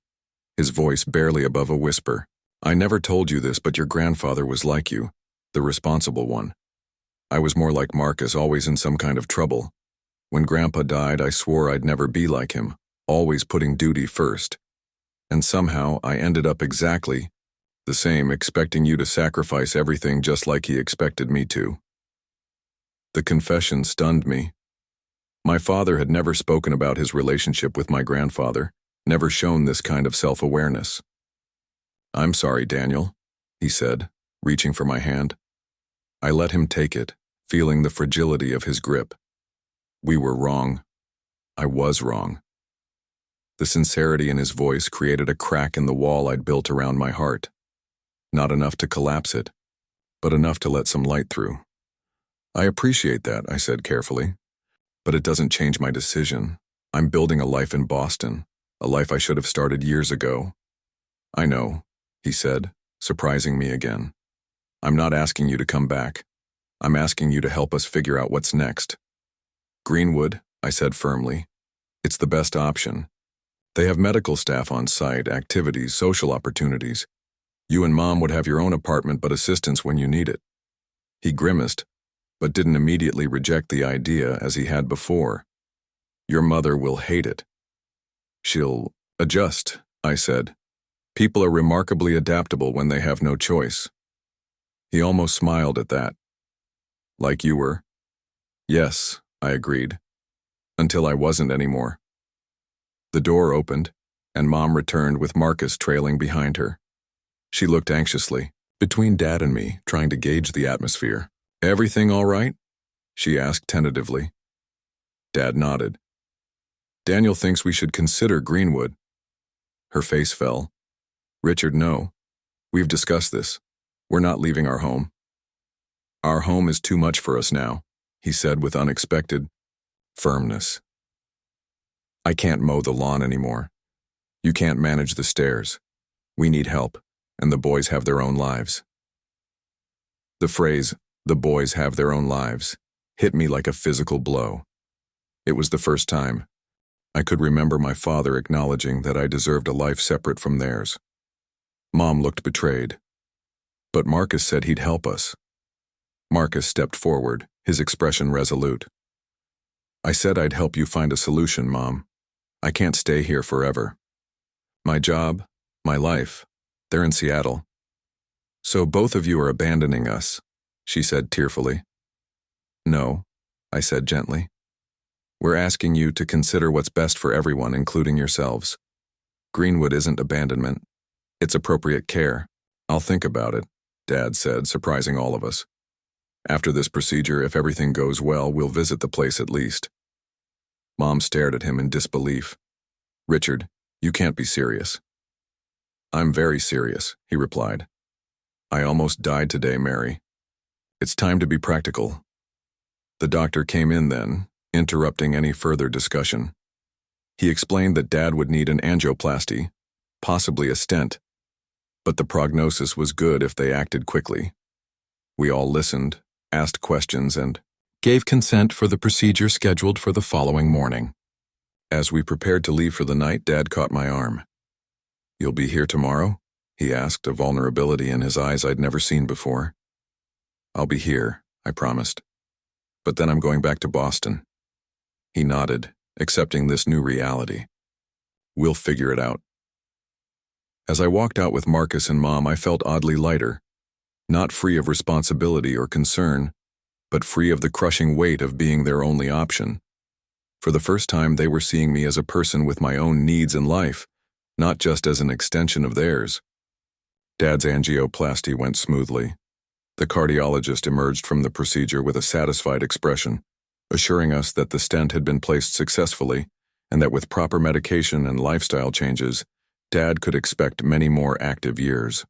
his voice barely above a whisper. I never told you this, but your grandfather was like you, the responsible one. I was more like Marcus, always in some kind of trouble. When Grandpa died, I swore I'd never be like him, always putting duty first. And somehow I ended up exactly the same, expecting you to sacrifice everything just like he expected me to. The confession stunned me. My father had never spoken about his relationship with my grandfather, never shown this kind of self-awareness. I'm sorry, Daniel, he said, reaching for my hand. I let him take it, feeling the fragility of his grip. We were wrong. I was wrong. The sincerity in his voice created a crack in the wall I'd built around my heart. Not enough to collapse it, but enough to let some light through. I appreciate that, I said carefully. But it doesn't change my decision. I'm building a life in Boston, a life I should have started years ago. I know, he said, surprising me again. I'm not asking you to come back. I'm asking you to help us figure out what's next. Greenwood, I said firmly. It's the best option. They have medical staff on site, activities, social opportunities. You and Mom would have your own apartment but assistance when you need it. He grimaced, but didn't immediately reject the idea as he had before. Your mother will hate it. She'll adjust, I said. People are remarkably adaptable when they have no choice. He almost smiled at that. Like you were. Yes, I agreed. Until I wasn't anymore. The door opened, and Mom returned with Marcus trailing behind her. She looked anxiously, between Dad and me, trying to gauge the atmosphere. Everything all right? She asked tentatively. Dad nodded. Daniel thinks we should consider Greenwood. Her face fell. Richard, no. We've discussed this. We're not leaving our home. Our home is too much for us now, he said with unexpected firmness. I can't mow the lawn anymore. You can't manage the stairs. We need help, and the boys have their own lives. The phrase, the boys have their own lives, hit me like a physical blow. It was the first time I could remember my father acknowledging that I deserved a life separate from theirs. Mom looked betrayed. But Marcus said he'd help us. Marcus stepped forward, his expression resolute. I said I'd help you find a solution, Mom. I can't stay here forever. My job, my life, they're in Seattle. So both of you are abandoning us, she said tearfully. No, I said gently. We're asking you to consider what's best for everyone, including yourselves. Greenwood isn't abandonment. It's appropriate care. I'll think about it, Dad said, surprising all of us. After this procedure, if everything goes well, we'll visit the place at least. Mom stared at him in disbelief. Richard, you can't be serious. I'm very serious, he replied. I almost died today, Mary. It's time to be practical. The doctor came in then, interrupting any further discussion. He explained that Dad would need an angioplasty, possibly a stent, but the prognosis was good if they acted quickly. We all listened, asked questions, and gave consent for the procedure scheduled for the following morning. As we prepared to leave for the night, Dad caught my arm. You'll be here tomorrow? He asked, a vulnerability in his eyes I'd never seen before. I'll be here, I promised. But then I'm going back to Boston. He nodded, accepting this new reality. We'll figure it out. As I walked out with Marcus and Mom, I felt oddly lighter, not free of responsibility or concern, but free of the crushing weight of being their only option. For the first time, they were seeing me as a person with my own needs in life, not just as an extension of theirs. Dad's angioplasty went smoothly. The cardiologist emerged from the procedure with a satisfied expression, assuring us that the stent had been placed successfully and that with proper medication and lifestyle changes, Dad could expect many more active years.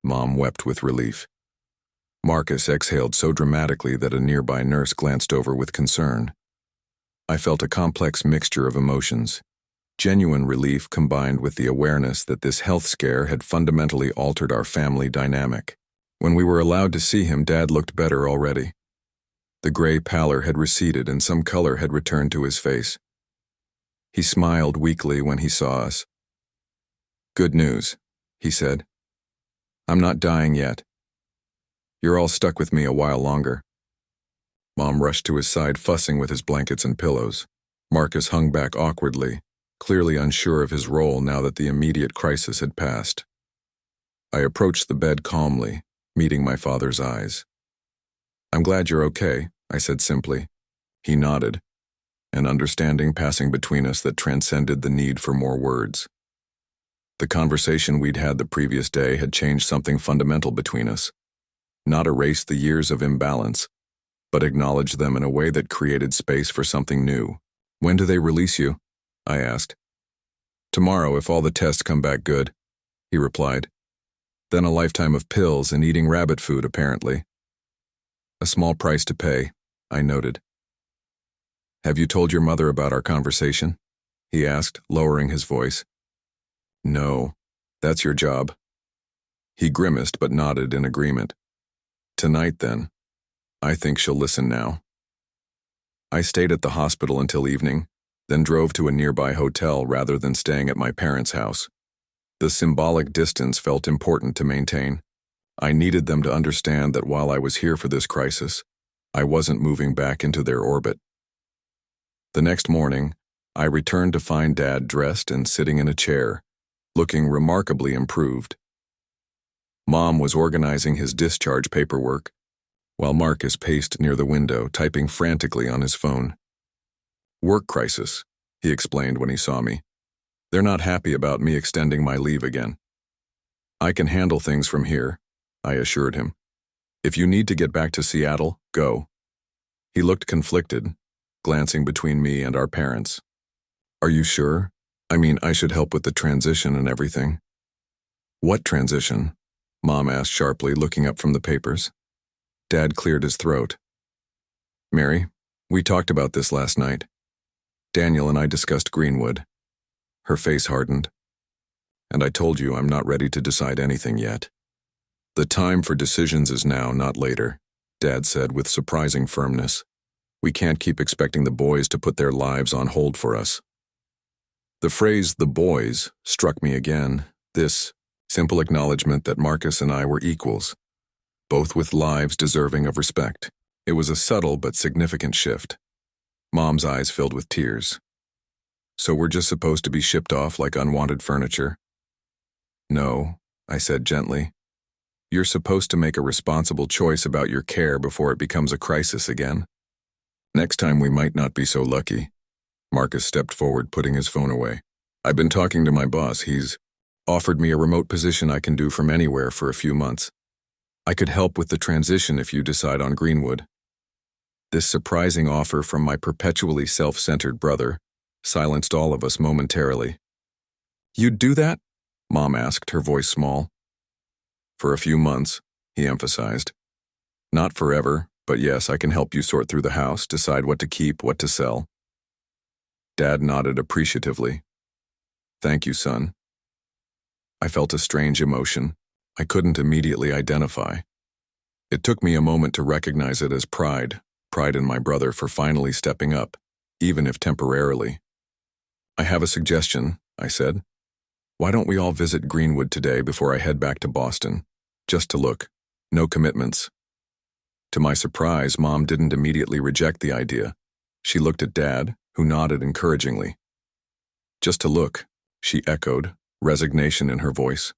Mom wept with relief. Marcus exhaled so dramatically that a nearby nurse glanced over with concern. I felt a complex mixture of emotions. Genuine relief combined with the awareness that this health scare had fundamentally altered our family dynamic. When we were allowed to see him, Dad looked better already. The gray pallor had receded and some color had returned to his face. He smiled weakly when he saw us. Good news, he said. I'm not dying yet. You're all stuck with me a while longer. Mom rushed to his side, fussing with his blankets and pillows. Marcus hung back awkwardly, clearly unsure of his role now that the immediate crisis had passed. I approached the bed calmly, meeting my father's eyes. I'm glad you're okay, I said simply. He nodded, an understanding passing between us that transcended the need for more words. The conversation we'd had the previous day had changed something fundamental between us. Not erased the years of imbalance, but acknowledged them in a way that created space for something new. When do they release you? I asked. Tomorrow, if all the tests come back good, he replied. Then a lifetime of pills and eating rabbit food, apparently. A small price to pay, I noted. Have you told your mother about our conversation? He asked, lowering his voice. No, that's your job. He grimaced but nodded in agreement. Tonight, then. I think she'll listen now. I stayed at the hospital until evening, then drove to a nearby hotel rather than staying at my parents' house. The symbolic distance felt important to maintain. I needed them to understand that while I was here for this crisis, I wasn't moving back into their orbit. The next morning, I returned to find Dad dressed and sitting in a chair, looking remarkably improved. Mom was organizing his discharge paperwork, while Marcus paced near the window, typing frantically on his phone. Work crisis, he explained when he saw me. They're not happy about me extending my leave again. I can handle things from here, I assured him. If you need to get back to Seattle, go. He looked conflicted, glancing between me and our parents. Are you sure? I mean, I should help with the transition and everything. What transition? Mom asked sharply, looking up from the papers. Dad cleared his throat. Mary, we talked about this last night. Daniel and I discussed Greenwood. Her face hardened. And I told you I'm not ready to decide anything yet. The time for decisions is now, not later, Dad said with surprising firmness. We can't keep expecting the boys to put their lives on hold for us. The phrase, the boys, struck me again, this simple acknowledgement that Marcus and I were equals, both with lives deserving of respect. It was a subtle but significant shift. Mom's eyes filled with tears. So we're just supposed to be shipped off like unwanted furniture? No, I said gently. You're supposed to make a responsible choice about your care before it becomes a crisis again. Next time we might not be so lucky. Marcus stepped forward, putting his phone away. I've been talking to my boss. He's offered me a remote position I can do from anywhere for a few months. I could help with the transition if you decide on Greenwood. This surprising offer from my perpetually self-centered brother silenced all of us momentarily. You'd do that? Mom asked, her voice small. For a few months, he emphasized. Not forever, but yes, I can help you sort through the house, decide what to keep, what to sell. Dad nodded appreciatively. Thank you, son. I felt a strange emotion I couldn't immediately identify. It took me a moment to recognize it as pride in my brother for finally stepping up, even if temporarily. I have a suggestion, I said. Why don't we all visit Greenwood today before I head back to Boston? Just to look. No commitments. To my surprise, Mom didn't immediately reject the idea. She looked at Dad, who nodded encouragingly. Just to look, she echoed, resignation in her voice.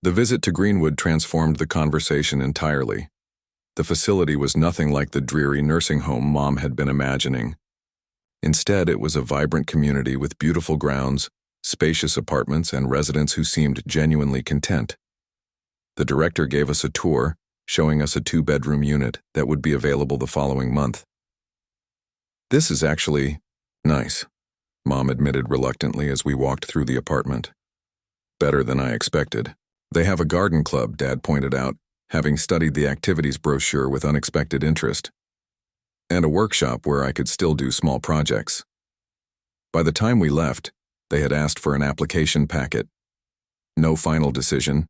The visit to Greenwood transformed the conversation entirely. The facility was nothing like the dreary nursing home Mom had been imagining. Instead, it was a vibrant community with beautiful grounds, spacious apartments, and residents who seemed genuinely content. The director gave us a tour, showing us a 2-bedroom unit that would be available the following month. This is actually nice, Mom admitted reluctantly as we walked through the apartment. Better than I expected. They have a garden club, Dad pointed out, having studied the activities brochure with unexpected interest, and a workshop where I could still do small projects. By the time we left, they had asked for an application packet. No final decision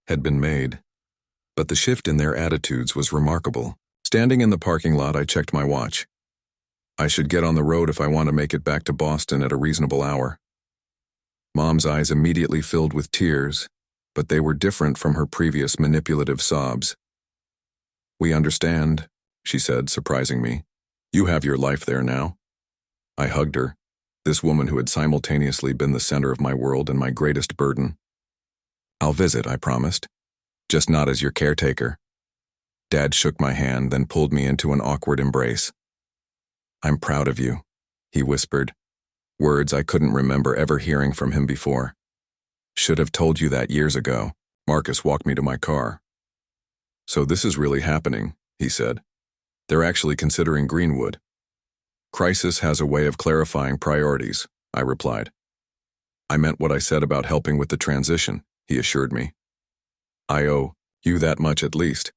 had been made, but the shift in their attitudes was remarkable. Standing in the parking lot, I checked my watch. I should get on the road if I want to make it back to Boston at a reasonable hour. Mom's eyes immediately filled with tears, but they were different from her previous manipulative sobs. We understand, she said, surprising me. You have your life there now. I hugged her, this woman who had simultaneously been the center of my world and my greatest burden. I'll visit, I promised, just not as your caretaker. Dad shook my hand, then pulled me into an awkward embrace. I'm proud of you, he whispered, words I couldn't remember ever hearing from him before. Should have told you that years ago. Marcus walked me to my car. So this is really happening, he said. They're actually considering Greenwood. Crisis has a way of clarifying priorities, I replied. I meant what I said about helping with the transition, he assured me. I owe you that much at least.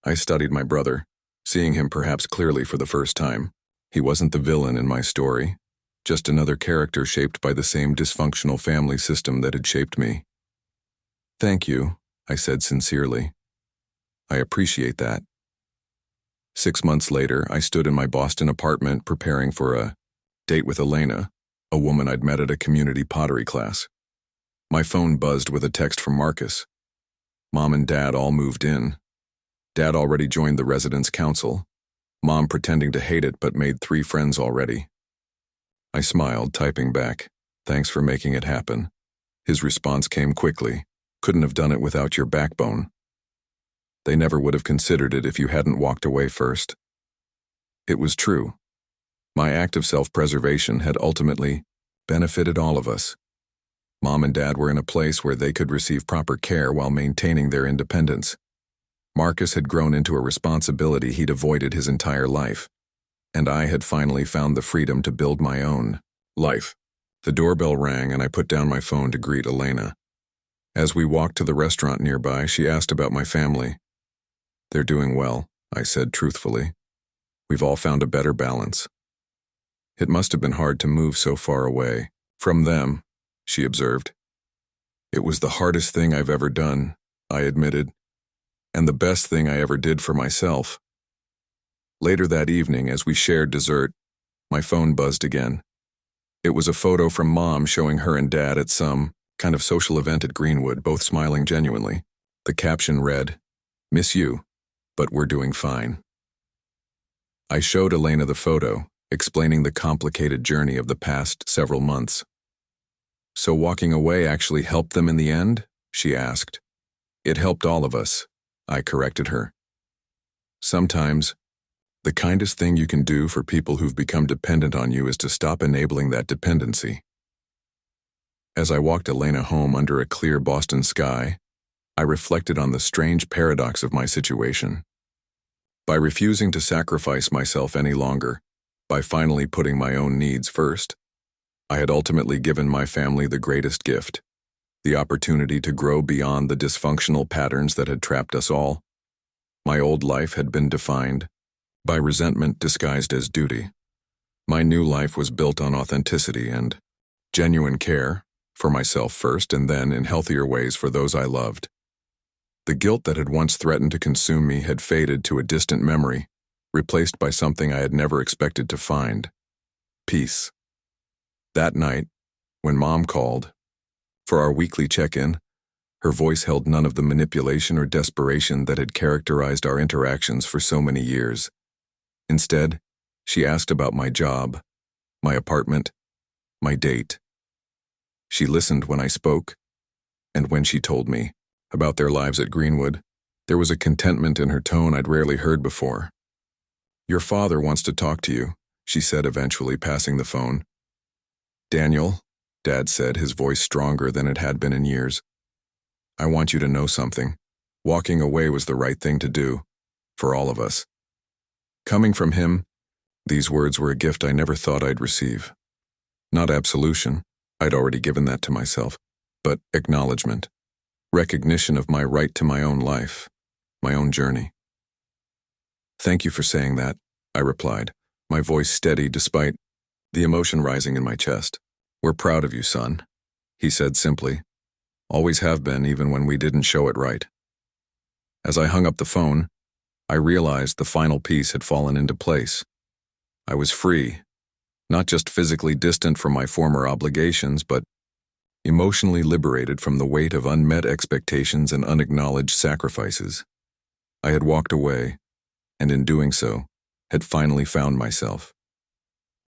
I studied my brother, seeing him perhaps clearly for the first time. He wasn't the villain in my story, just another character shaped by the same dysfunctional family system that had shaped me. Thank you, I said sincerely. I appreciate that. 6 months later, I stood in my Boston apartment preparing for a date with Elena, a woman I'd met at a community pottery class. My phone buzzed with a text from Marcus. Mom and Dad all moved in. Dad already joined the residence council. Mom pretending to hate it but made 3 friends already. I smiled, typing back, thanks for making it happen. His response came quickly. Couldn't have done it without your backbone. They never would have considered it if you hadn't walked away first. It was true. My act of self-preservation had ultimately benefited all of us. Mom and Dad were in a place where they could receive proper care while maintaining their independence. Marcus had grown into a responsibility he'd avoided his entire life, and I had finally found the freedom to build my own life. The doorbell rang and I put down my phone to greet Elena. As we walked to the restaurant nearby, she asked about my family. They're doing well, I said truthfully. We've all found a better balance. It must have been hard to move so far away from them, she observed. It was the hardest thing I've ever done, I admitted, and the best thing I ever did for myself. Later that evening, as we shared dessert, my phone buzzed again. It was a photo from Mom showing her and Dad at some kind of social event at Greenwood, both smiling genuinely. The caption read, "Miss you, but we're doing fine." I showed Elena the photo, explaining the complicated journey of the past several months. So walking away actually helped them in the end? She asked. It helped all of us, I corrected her. Sometimes, The kindest thing you can do for people who've become dependent on you is to stop enabling that dependency. As I walked Elena home under a clear Boston sky, I reflected on the strange paradox of my situation. By refusing to sacrifice myself any longer, by finally putting my own needs first, I had ultimately given my family the greatest gift, the opportunity to grow beyond the dysfunctional patterns that had trapped us all. My old life had been defined by resentment disguised as duty. My new life was built on authenticity and genuine care, for myself first and then in healthier ways for those I loved. The guilt that had once threatened to consume me had faded to a distant memory, replaced by something I had never expected to find: peace. That night, when Mom called for our weekly check-in, her voice held none of the manipulation or desperation that had characterized our interactions for so many years. Instead, she asked about my job, my apartment, my date. She listened when I spoke, and when she told me about their lives at Greenwood, there was a contentment in her tone I'd rarely heard before. "Your father wants to talk to you," she said, eventually passing the phone. "Daniel," Dad said, his voice stronger than it had been in years, "I want you to know something. Walking away was the right thing to do, for all of us." Coming from him, these words were a gift I never thought I'd receive. Not absolution, I'd already given that to myself, but acknowledgement, recognition of my right to my own life, my own journey. "Thank you for saying that," I replied, my voice steady despite the emotion rising in my chest. "We're proud of you, son," he said simply. "Always have been, even when we didn't show it right." As I hung up the phone, I realized the final piece had fallen into place. I was free, not just physically distant from my former obligations, but emotionally liberated from the weight of unmet expectations and unacknowledged sacrifices. I had walked away, and in doing so, had finally found myself.